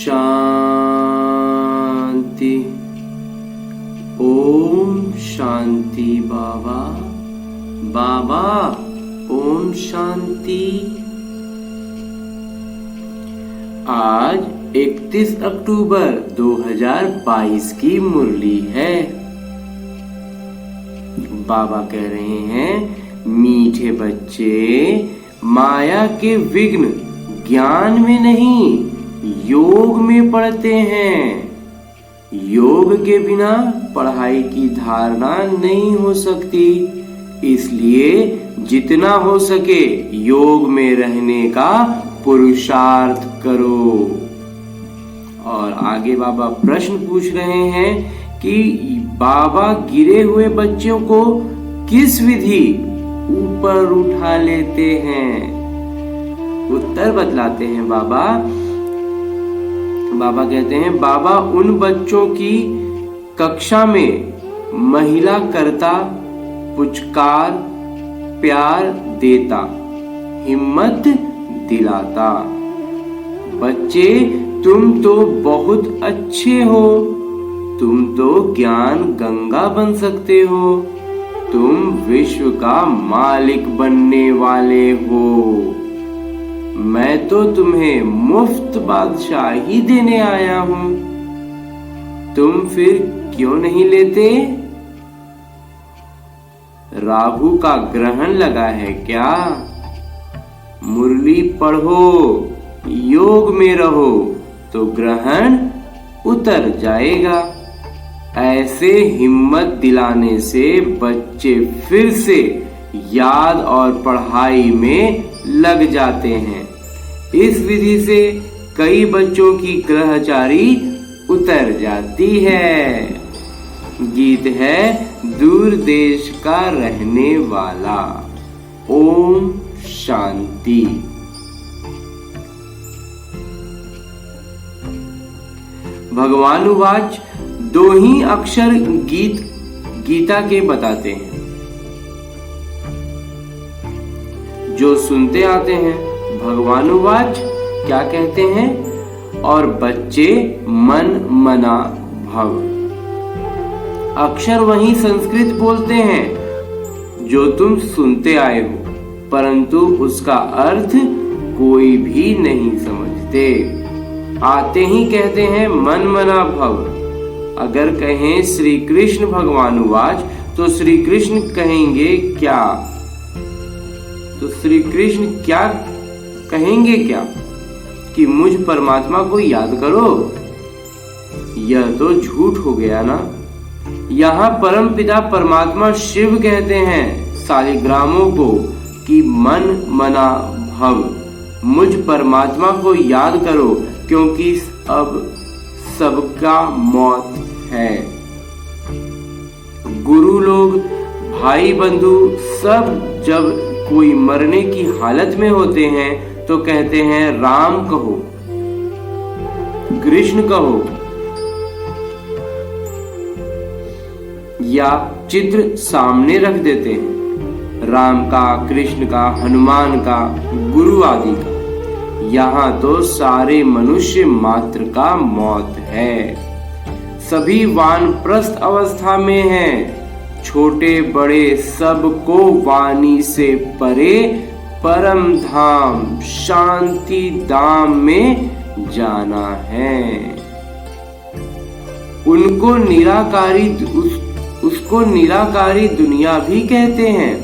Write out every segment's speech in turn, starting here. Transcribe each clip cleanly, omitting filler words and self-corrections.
शांति। ओम शांति। बाबा बाबा ओम शांति। आज 31 अक्टूबर 2022 की मुरली है। बाबा कह रहे हैं, मीठे बच्चे, माया के विघ्न ज्ञान में नहीं योग में पड़ते हैं। योग के बिना पढ़ाई की धारणा नहीं हो सकती, इसलिए जितना हो सके योग में रहने का पुरुषार्थ करो। और आगे बाबा प्रश्न पूछ रहे हैं कि बाबा गिरे हुए बच्चों को किस विधि ऊपर उठा लेते हैं। उत्तर बतलाते हैं बाबा। बाबा कहते हैं, बाबा उन बच्चों की कक्षा में महिला करता, पुचकार, प्यार देता, हिम्मत दिलाता। बच्चे तुम तो बहुत अच्छे हो, तुम तो ज्ञान गंगा बन सकते हो, तुम विश्व का मालिक बनने वाले हो। मैं तो तुम्हें मुफ्त बादशाही देने आया हूं, तुम फिर क्यों नहीं लेते? राहु का ग्रहण लगा है क्या? मुरली पढ़ो, योग में रहो तो ग्रहण उतर जाएगा। ऐसे हिम्मत दिलाने से बच्चे फिर से याद और पढ़ाई में लग जाते हैं। इस विधि से कई बच्चों की ग्रहचारी उतर जाती है। गीत है दूर देश का रहने वाला। ओम शांति। भगवान उवाच, दो ही अक्षर गीता के बताते हैं, जो सुनते आते हैं। भगवान उवाच क्या कहते हैं? और बच्चे मन मना भव। अक्षर वही संस्कृत बोलते हैं जो तुम सुनते आए हो, परंतु उसका अर्थ कोई भी नहीं समझते। आते ही कहते हैं मन मना भव। अगर कहें श्री कृष्ण भगवान उवाच तो श्री कृष्ण कहेंगे क्या? तो श्री कृष्ण क्या कहेंगे क्या? कि मुझ परमात्मा को याद करो। यह तो झूठ हो गया ना। यहाँ परम पिता परमात्मा शिव कहते हैं सालिग्रामों को कि मन मना भव, मुझ परमात्मा को याद करो, क्योंकि अब सबका मौत है। गुरु लोग, भाई बंधु सब जब कोई मरने की हालत में होते हैं तो कहते हैं राम कहो, कृष्ण कहो, या चित्र सामने रख देते हैं, राम का, कृष्ण का, हनुमान का, गुरु आदि का। यहाँ तो सारे मनुष्य मात्र का मौत है। सभी वानप्रस्थ अवस्था में हैं, छोटे बड़े सबको वाणी से परे परम धाम शांति धाम में जाना है। उनको उसको निराकारी दुनिया भी कहते हैं।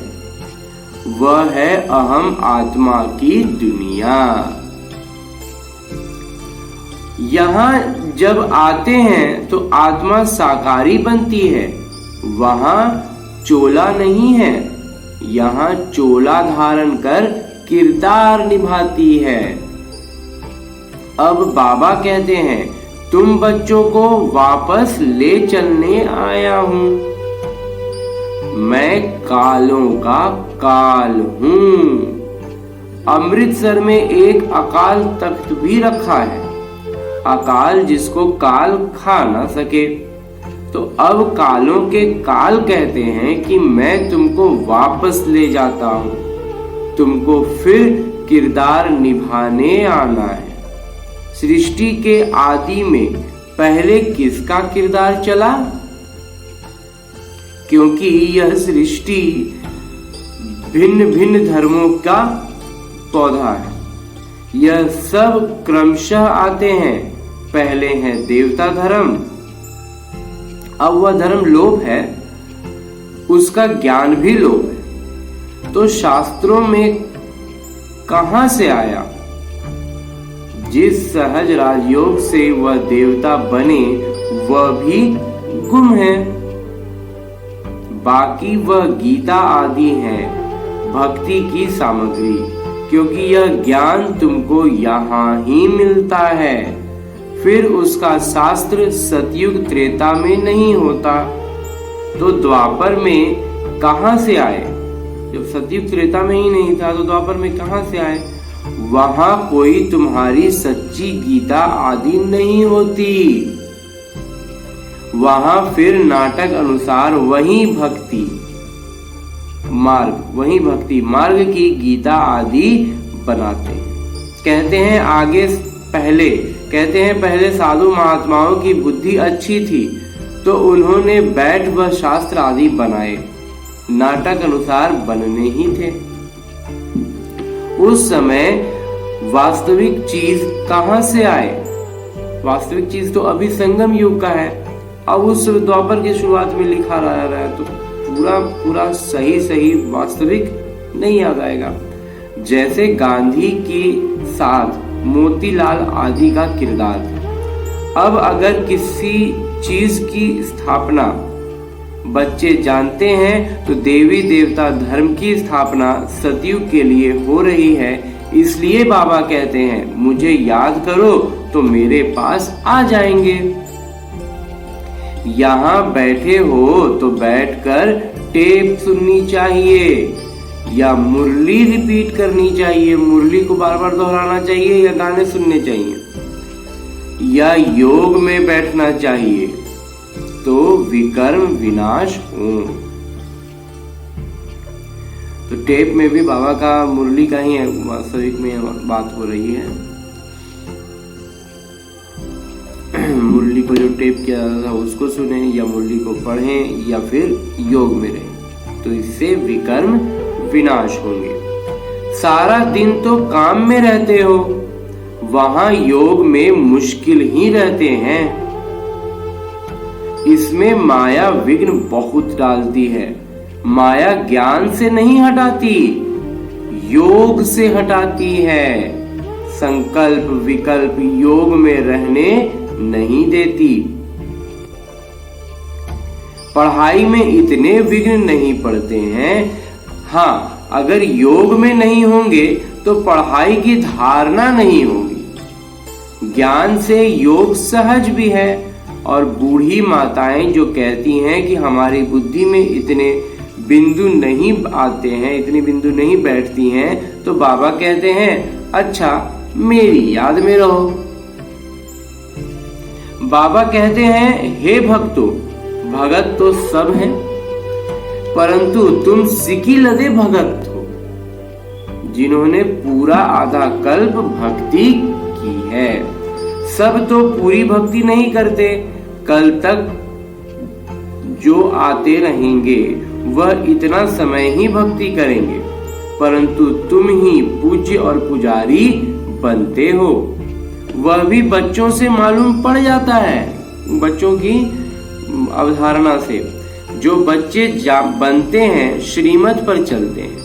वह है अहम आत्मा की दुनिया। यहाँ जब आते हैं तो आत्मा साकारी बनती है। वहां चोला नहीं है, यहाँ चोला धारण कर किरदार निभाती है। अब बाबा कहते हैं, तुम बच्चों को वापस ले चलने आया हूं। मैं कालों का काल हूं। अमृतसर में एक अकाल तख्त भी रखा है, अकाल जिसको काल खा ना सके। तो अब कालों के काल कहते हैं कि मैं तुमको वापस ले जाता हूं, तुमको फिर किरदार निभाने आना है। सृष्टि के आदि में पहले किसका किरदार चला? क्योंकि यह सृष्टि भिन्न भिन्न धर्मों का पौधा है। यह सब क्रमशः आते हैं। पहले है देवता धर्म, अब वह धर्म लोभ है, उसका ज्ञान भी लोभ है। तो शास्त्रों में कहां से आया? जिस सहज राजयोग से वह देवता बने वह भी गुम है। बाकी वह गीता आदि है भक्ति की सामग्री, क्योंकि यह ज्ञान तुमको यहाँ ही मिलता है। फिर उसका शास्त्र सतयुग त्रेता में नहीं होता तो द्वापर में कहां से आए? जब सतयुग त्रेता में ही नहीं था तो द्वापर में कहां से आए? वहां कोई तुम्हारी सच्ची गीता आदि नहीं होती। वहां फिर नाटक अनुसार वही भक्ति मार्ग की गीता आदि बनाते हैं। कहते हैं पहले साधु महात्माओं की बुद्धि अच्छी थी तो उन्होंने बैठ व शास्त्र आदि बनाए, नाटक अनुसार बनने ही थे। उस समय वास्तविक चीज कहां से आए? वास्तविक चीज तो अभी संगम युग का है। अब उस द्वापर की शुरुआत में लिखा रहा है तो पूरा सही वास्तविक नहीं याद आएगा। जैसे गांधी के साथ मोतीलाल आदि का किरदार। अब अगर किसी चीज की स्थापना बच्चे जानते हैं तो देवी देवता धर्म की स्थापना सतयुग के लिए हो रही है। इसलिए बाबा कहते हैं मुझे याद करो तो मेरे पास आ जाएंगे। यहाँ बैठे हो तो बैठकर टेप सुननी चाहिए या मुरली रिपीट करनी चाहिए, मुरली को बार बार दोहराना चाहिए या गाने सुनने चाहिए या योग में बैठना चाहिए तो विकर्म विनाश हो। तो टेप में भी बाबा का मुरली का ही वास्तविक में बात हो रही है। मुरली को जो टेप किया था उसको सुने या मुरली को पढ़ें या फिर योग में रहें तो इससे विकर्म विनाश होंगे। सारा दिन तो काम में रहते हो, वहां योग में मुश्किल ही रहते हैं। इसमें माया विघ्न बहुत डालती है। माया ज्ञान से नहीं हटाती, योग से हटाती है। संकल्प विकल्प योग में रहने नहीं देती। पढ़ाई में इतने विघ्न नहीं पड़ते हैं। हाँ, अगर योग में नहीं होंगे तो पढ़ाई की धारणा नहीं होगी। ज्ञान से योग सहज भी है। और बूढ़ी माताएं जो कहती हैं कि हमारी बुद्धि में इतने बिंदु नहीं आते हैं, इतनी बिंदु नहीं बैठती हैं, तो बाबा कहते हैं अच्छा मेरी याद में रहो। बाबा कहते हैं हे भक्तों, भगत तो सब हैं, परंतु तुम सिकी लदे भगत हो जिन्होंने पूरा आधा कल्प भक्ति की है। सब तो पूरी भक्ति नहीं करते। कल तक जो आते रहेंगे वह इतना समय ही भक्ति करेंगे, परंतु तुम ही पूज्य और पुजारी बनते हो। वह भी बच्चों से मालूम पड़ जाता है, बच्चों की अवधारणा से। जो बच्चे बनते हैं श्रीमत पर चलते हैं,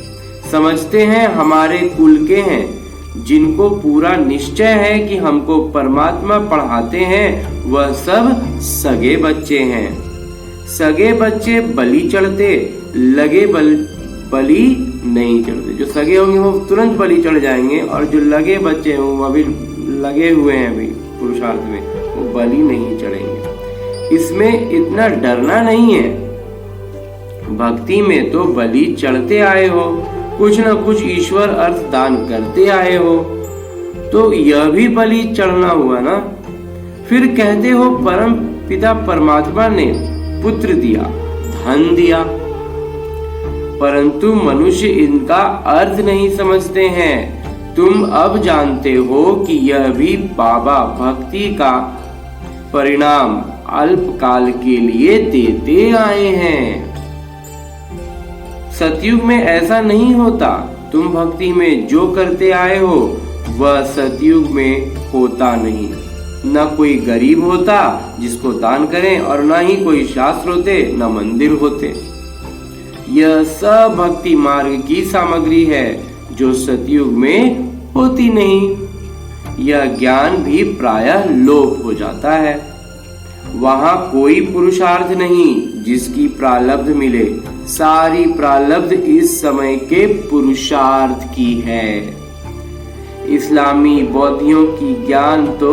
समझते हैं हमारे कुल के हैं, जिनको पूरा निश्चय है कि हमको परमात्मा पढ़ाते हैं, वह सब सगे बच्चे हैं। सगे बच्चे बलि चढ़ते, लगे बलि नहीं चढ़ते। जो सगे होंगे वो तुरंत बलि चढ़ जाएंगे और जो लगे बच्चे हों वो अभी लगे हुए हैं अभी पुरुषार्थ में, वो बलि नहीं चढ़ेंगे। इसमें इतना डरना नहीं है। भक्ति में तो बलि चढ़ते आए हो, कुछ न कुछ ईश्वर अर्थ दान करते आए हो, तो यह भी बलि चढ़ना हुआ ना। फिर कहते हो परम पिता परमात्मा ने पुत्र दिया, धन दिया, परंतु मनुष्य इनका अर्थ नहीं समझते हैं। तुम अब जानते हो कि यह भी बाबा भक्ति का परिणाम अल्पकाल के लिए देते आए हैं। सतयुग में ऐसा नहीं होता। तुम भक्ति में जो करते आए हो वह सतयुग में होता नहीं। न कोई गरीब होता जिसको दान करें और न ही कोई शास्त्र होते, न मंदिर होते। यह सब भक्ति मार्ग की सामग्री है जो सतयुग में होती नहीं। यह ज्ञान भी प्रायः लोप हो जाता है। वहां कोई पुरुषार्थ नहीं जिसकी प्रारब्ध मिले। सारी प्रारब्ध इस समय के पुरुषार्थ की है। इस्लामी बौद्धियों की ज्ञान तो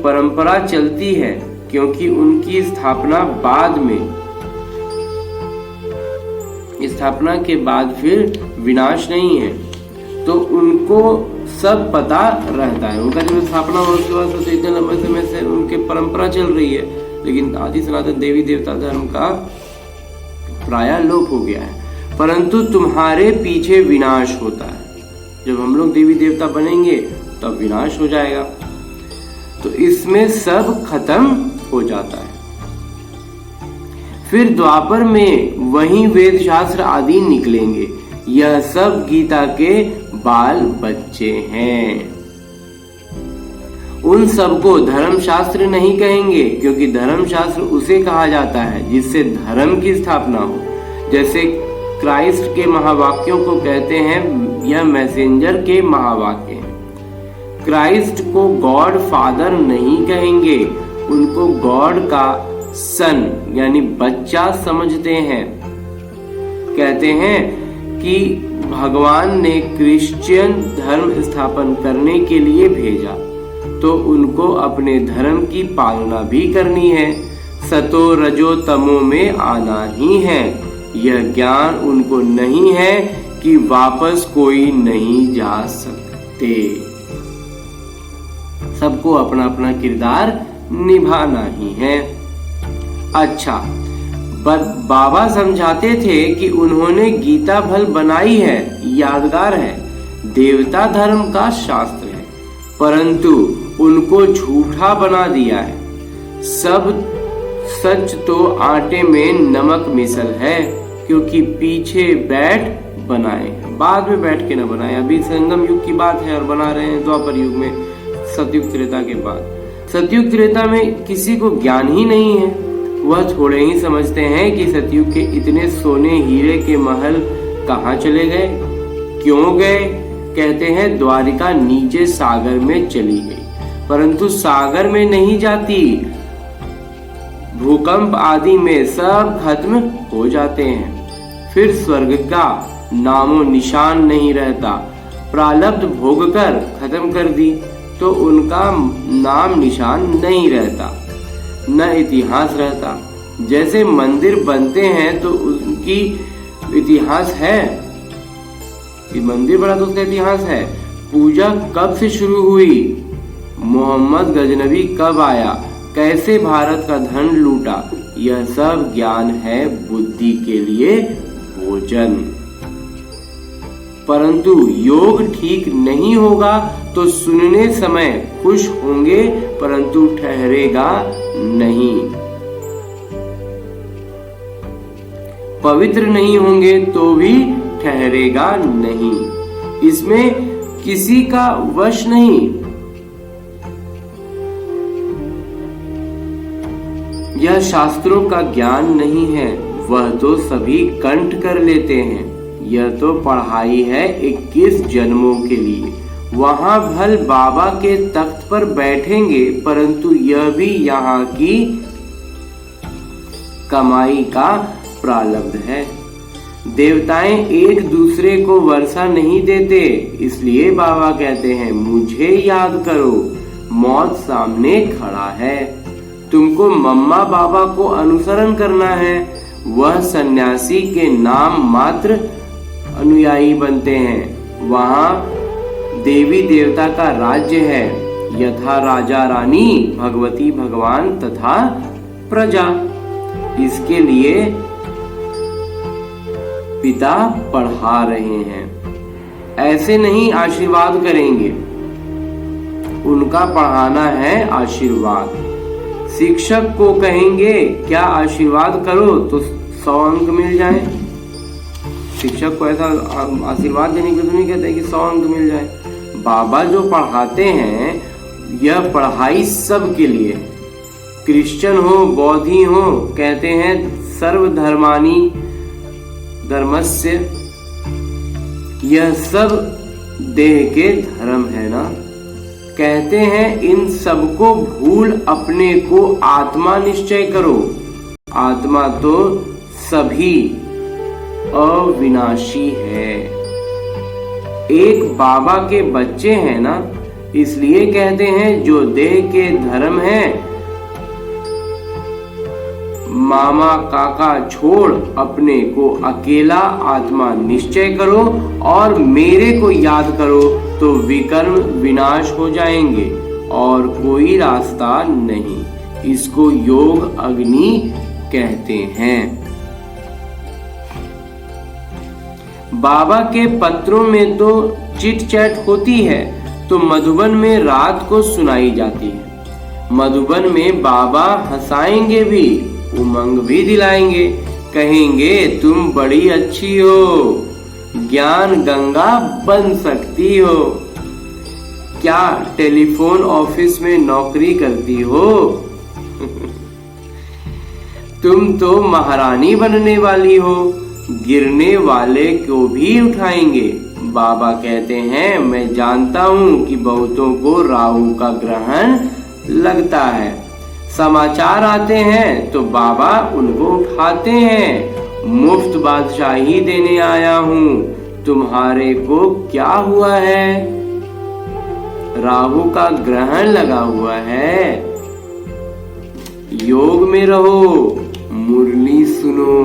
परंपरा चलती है, क्योंकि उनकी स्थापना के बाद फिर विनाश नहीं है, तो उनको सब पता रहता है। उनका जब स्थापना हो उसके बाद तो इतने लंबे समय से उनकी परंपरा चल रही है, लेकिन आदि सनातन देवी देवता धर्म का प्रायः लोप हो गया है। परंतु तुम्हारे पीछे विनाश होता है। जब हम लोग देवी देवता बनेंगे तब विनाश हो जाएगा, तो इसमें सब खत्म हो जाता है। फिर द्वापर में वही वेद शास्त्र आदि निकलेंगे। यह सब गीता के बाल बच्चे हैं। उन सबको धर्म शास्त्र नहीं कहेंगे, क्योंकि धर्म शास्त्र उसे कहा जाता है जिससे धर्म की स्थापना हो। जैसे क्राइस्ट के महावाक्यों को कहते हैं, यह मैसेंजर के महावाक्य हैं। क्राइस्ट को गॉड फादर नहीं कहेंगे, उनको गॉड का सन यानी बच्चा समझते हैं। कहते हैं कि भगवान ने क्रिश्चियन धर्म स्थापन करने के लिए भेजा, तो उनको अपने धर्म की पालना भी करनी है। सतो रजो तमो में आना ही है। यह ज्ञान उनको नहीं है कि वापस कोई नहीं जा सकते। सबको अपना अपना किरदार निभाना ही है। अच्छा, बाबा समझाते थे कि उन्होंने गीता भल बनाई है, यादगार है, देवता धर्म का शास्त्र है, परंतु उनको झूठा बना दिया है। सब सच तो आटे में नमक मिसल है, क्योंकि पीछे बैठ बनाए, बाद में बैठ के न बनाए। अभी संगम युग की बात है और बना रहे हैं द्वापर युग में, सतयुग त्रेता के बाद। सतयुग त्रेता में किसी को ज्ञान ही नहीं है। वह थोड़े ही समझते हैं कि सतयुग के इतने सोने हीरे के महल कहाँ चले गए, क्यों गए। कहते हैं द्वारिका नीचे सागर में चली गई, परंतु सागर में नहीं जाती, भूकंप आदि में सब खत्म हो जाते हैं। फिर स्वर्ग का नामो निशान नहीं रहता। प्रारब्ध भोग कर खत्म कर दी तो उनका नाम निशान नहीं रहता, न इतिहास रहता। जैसे मंदिर बनते हैं तो उनकी इतिहास है कि मंदिर बना तो उसका इतिहास है। पूजा कब से शुरू हुई, मोहम्मद गजनबी कब आया, कैसे भारत का धन लूटा, यह सब ज्ञान है बुद्धि के लिए भोजन। परंतु योग ठीक नहीं होगा तो सुनने समय खुश होंगे, परंतु ठहरेगा नहीं। पवित्र नहीं होंगे तो भी ठहरेगा नहीं। इसमें किसी का वश नहीं। यह शास्त्रों का ज्ञान नहीं है, वह तो सभी कंठ कर लेते हैं। यह तो पढ़ाई है 21 जन्मों के लिए। वहां भल बाबा के तख्त पर बैठेंगे, परंतु यह भी यहाँ की कमाई का प्रारब्ध है। देवताएं एक दूसरे को वर्षा नहीं देते, इसलिए बाबा कहते हैं मुझे याद करो, मौत सामने खड़ा है। तुमको मम्मा बाबा को अनुसरण करना है। वह सन्यासी के नाम मात्र अनुयायी बनते हैं। वहां देवी देवता का राज्य है, यथा राजा रानी, भगवती भगवान तथा प्रजा। इसके लिए पिता पढ़ा रहे हैं। ऐसे नहीं आशीर्वाद करेंगे, उनका पढ़ाना है आशीर्वाद। शिक्षक को कहेंगे क्या आशीर्वाद करो तो 100 अंक मिल जाए। शिक्षक को ऐसा आशीर्वाद देने के लिए तो नहीं कहते कि 100 अंक मिल जाए। बाबा जो पढ़ाते हैं यह पढ़ाई सबके लिए, क्रिश्चियन हो बौद्धि हो, कहते हैं सर्वधर्मानि धर्मस्य, यह सब देह के धर्म है ना। कहते हैं इन सबको भूल अपने को आत्मा निश्चय करो। आत्मा तो सभी अविनाशी है। एक बाबा के बच्चे हैं ना, इसलिए कहते हैं जो देह के धर्म है मामा काका छोड़ अपने को अकेला आत्मा निश्चय करो और मेरे को याद करो तो विकर्म विनाश हो जाएंगे और कोई रास्ता नहीं। इसको योग अग्नि कहते हैं। बाबा के पत्रों में तो चिट चैट होती है तो मधुबन में रात को सुनाई जाती है। मधुबन में बाबा हंसाएंगे भी, उमंग भी दिलाएंगे, कहेंगे तुम बड़ी अच्छी हो, ज्ञान गंगा बन सकती हो। क्या टेलीफोन ऑफिस में नौकरी करती हो? तुम तो महारानी बनने वाली हो, गिरने वाले को भी उठाएंगे। बाबा कहते हैं मैं जानता हूं कि बहुतों को राहु का ग्रहण लगता है। समाचार आते हैं तो बाबा उनको उठाते हैं। मुफ्त बादशाही देने आया हूं, तुम्हारे को क्या हुआ है? राहु का ग्रहण लगा हुआ है। योग में रहो, मुरली सुनो।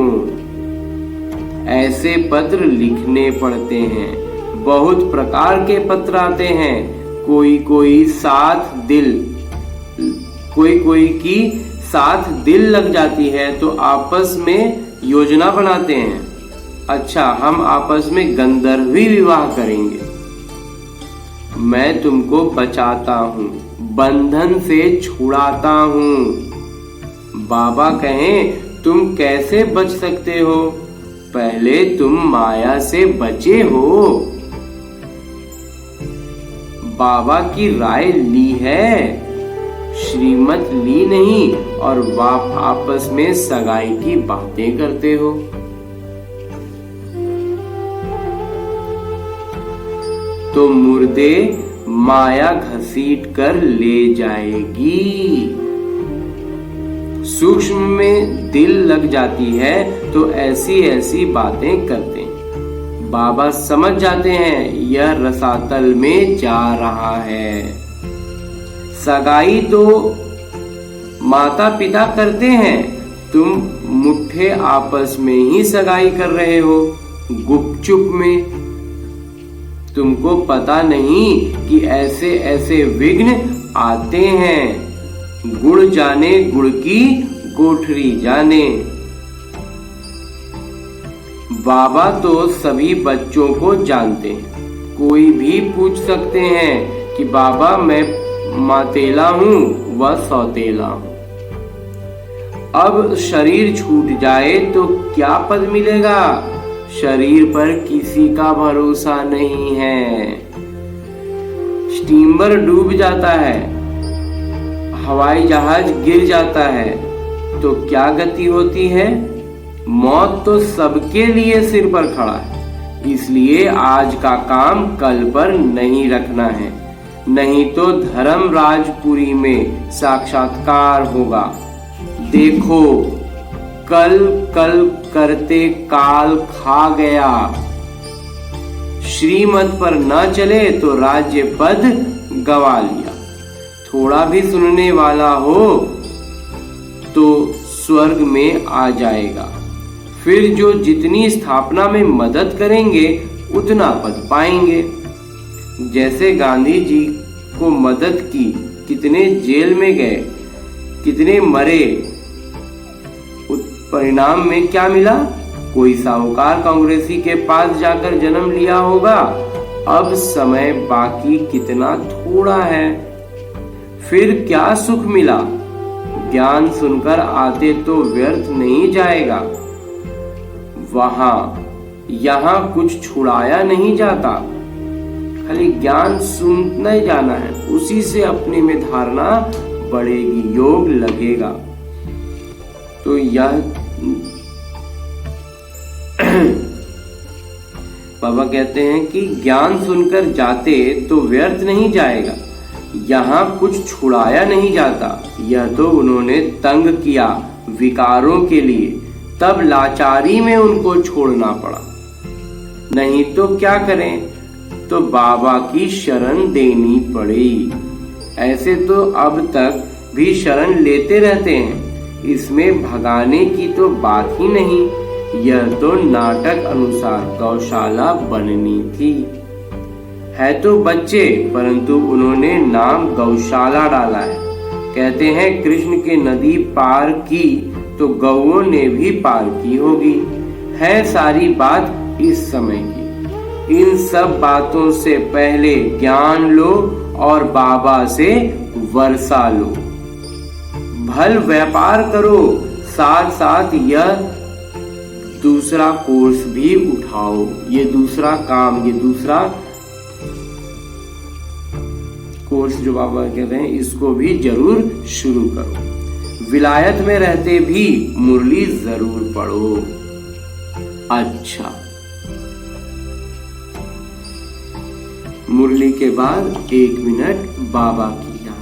ऐसे पत्र लिखने पड़ते हैं। बहुत प्रकार के पत्र आते हैं। कोई कोई की साथ दिल लग जाती है तो आपस में योजना बनाते हैं। अच्छा हम आपस में गंधर्वी विवाह करेंगे। मैं तुमको बचाता हूँ, बंधन से छुड़ाता हूँ। बाबा कहें तुम कैसे बच सकते हो? पहले तुम माया से बचे हो। बाबा की राय ली है, श्रीमत ली नहीं और बाप आपस में सगाई की बातें करते हो। तो मुर्दे माया घसीट कर ले जाएगी। सूक्ष्म में दिल लग जाती है तो ऐसी ऐसी बातें करते हैं। बाबा समझ जाते हैं यह रसातल में जा रहा है। सगाई तो माता पिता करते हैं, तुम मुट्ठे आपस में ही सगाई कर रहे हो गुपचुप में। तुमको पता नहीं कि ऐसे ऐसे विघ्न आते हैं। गुड़ जाने गुड़ की कोठरी जाने। बाबा तो सभी बच्चों को जानते हैं। कोई भी पूछ सकते हैं कि बाबा मैं मातेला हूं व सौतेला हूं। अब शरीर छूट जाए तो क्या पद मिलेगा? शरीर पर किसी का भरोसा नहीं है। स्टीमर डूब जाता है, हवाई जहाज गिर जाता है तो क्या गति होती है? मौत तो सबके लिए सिर पर खड़ा है। इसलिए आज का काम कल पर नहीं रखना है, नहीं तो धर्मराजपुरी में साक्षात्कार होगा। देखो कल कल करते काल खा गया। श्रीमत पर न चले तो राज्य पद गवा लिया। थोड़ा भी सुनने वाला हो तो स्वर्ग में आ जाएगा। फिर जो जितनी स्थापना में मदद करेंगे उतना पद पाएंगे। जैसे गांधी जी को मदद की, कितने जेल में गए, कितने मरे, परिणाम में क्या मिला? कोई साहूकार कांग्रेसी के पास जाकर जन्म लिया होगा। अब समय बाकी कितना थोड़ा है, फिर क्या सुख मिला। ज्ञान सुनकर आते तो व्यर्थ नहीं जाएगा। यहाँ कुछ छुड़ाया नहीं जाता, खाली ज्ञान सुनने जाना है, उसी से अपने में धारणा बढ़ेगी, योग लगेगा। तो यह बाबा कहते हैं कि ज्ञान सुनकर जाते तो व्यर्थ नहीं जाएगा, यहाँ कुछ छुड़ाया नहीं जाता। यह तो उन्होंने तंग किया विकारों के लिए, तब लाचारी में उनको छोड़ना पड़ा। नहीं तो क्या करें, तो बाबा की शरण देनी पड़ी। ऐसे तो अब तक भी शरण लेते रहते हैं, इसमें भगाने की तो बात ही नहीं। यह तो नाटक अनुसार गौशाला बननी थी। है तो बच्चे, परंतु उन्होंने नाम गौशाला डाला है। कहते हैं कृष्ण के नदी पार की तो गौओं ने भी पार की होगी। है सारी बात इस समय की। इन सब बातों से पहले ज्ञान लो और बाबा से वर्षा लो। भल व्यापार करो, साथ साथ यह दूसरा कोर्स भी उठाओ। ये दूसरा काम, ये दूसरा कोर्स जो बाबा कहते हैं, इसको भी जरूर शुरू करो। विलायत में रहते भी मुरली जरूर पढ़ो। अच्छा, मुरली के बाद 1 मिनट बाबा की याद।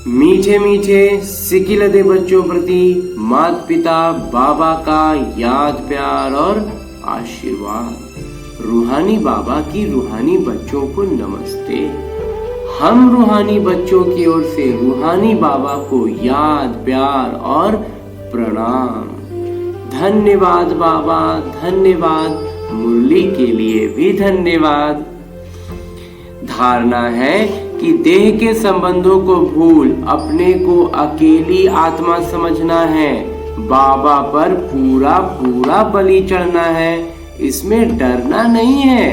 मीठे मीठे सिकिलदे बच्चों प्रति माता पिता बाबा का याद प्यार और आशीर्वाद। रूहानी बाबा की रूहानी बच्चों को नमस्ते। हम रूहानी बच्चों की ओर से रूहानी बाबा को याद प्यार और प्रणाम। धन्यवाद बाबा, धन्यवाद। मुरली के लिए भी धन्यवाद। धारणा है कि देह के संबंधों को भूल अपने को अकेली आत्मा समझना है। बाबा पर पूरा पूरा बलि चढ़ना है, इसमें डरना नहीं है।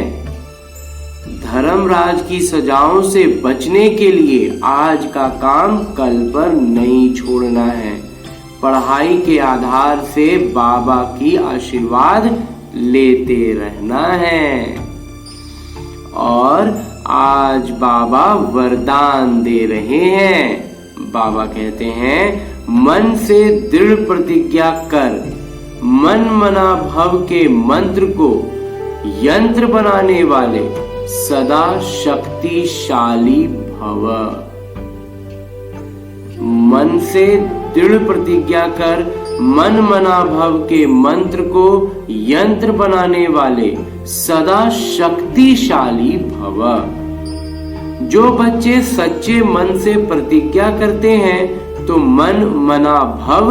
धर्मराज की सजाओं से बचने के लिए आज का काम कल पर नहीं छोड़ना है। पढ़ाई के आधार से बाबा की आशीर्वाद लेते रहना है। और आज बाबा वरदान दे रहे हैं। बाबा कहते हैं मन से दृढ़ प्रतिज्ञा कर, मन मना भव के मंत्र को यंत्र बनाने वाले सदा शक्तिशाली भव। मन से दृढ़ प्रतिज्ञा कर, मन मना भव के मंत्र को यंत्र बनाने वाले सदा शक्तिशाली भव। जो बच्चे सच्चे मन से प्रतिज्ञा करते हैं तो मन मना भव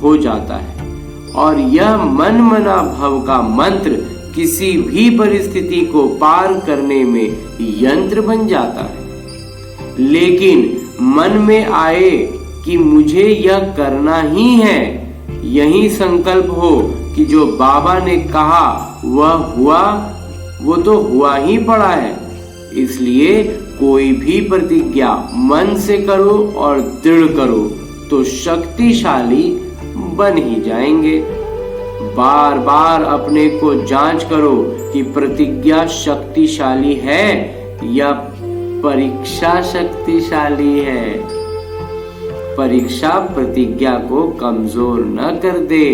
हो जाता है और यह मन मना भव का मंत्र किसी भी परिस्थिति को पार करने में यंत्र बन जाता है। लेकिन मन में आए कि मुझे यह करना ही है, यही संकल्प हो कि जो बाबा ने कहा वह हुआ, वो तो हुआ ही पड़ा है। इसलिए कोई भी प्रतिज्ञा मन से करो और दृढ़ करो तो शक्तिशाली बन ही जाएंगे। बार बार अपने को जांच करो कि प्रतिज्ञा शक्तिशाली है या परीक्षा शक्तिशाली है। परीक्षा प्रतिज्ञा को कमजोर न कर दे।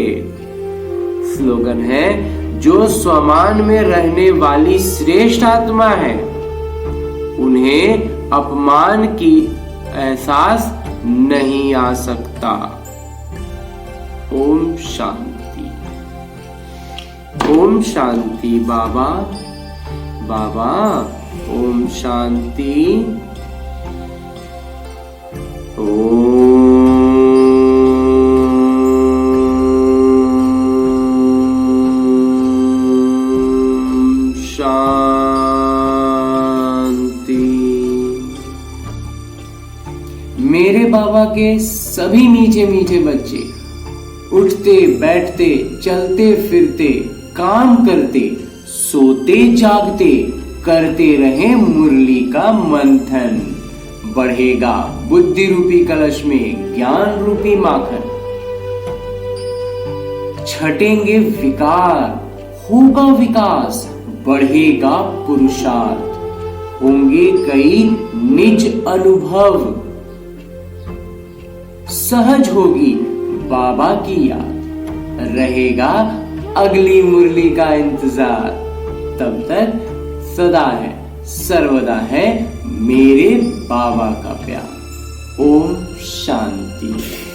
स्लोगन है, जो स्वमान में रहने वाली श्रेष्ठ आत्मा है उन्हें अपमान की एहसास नहीं आ सकता। ओम शांति। ओम शांति बाबा। बाबा ओम शांति। ओम मेरे बाबा के सभी मीठे मीठे बच्चे उठते बैठते चलते फिरते काम करते सोते जागते करते रहे मुरली का मंथन। बढ़ेगा बुद्धि रूपी कलश में ज्ञान रूपी माखन। छटेंगे विकार होगा विकास, बढ़ेगा पुरुषार्थ, होंगे कई निज अनुभव, सहज होगी बाबा की याद, रहेगा अगली मुरली का इंतजार। तब तक सदा है सर्वदा है मेरे बाबा का प्यार। ओम शांति।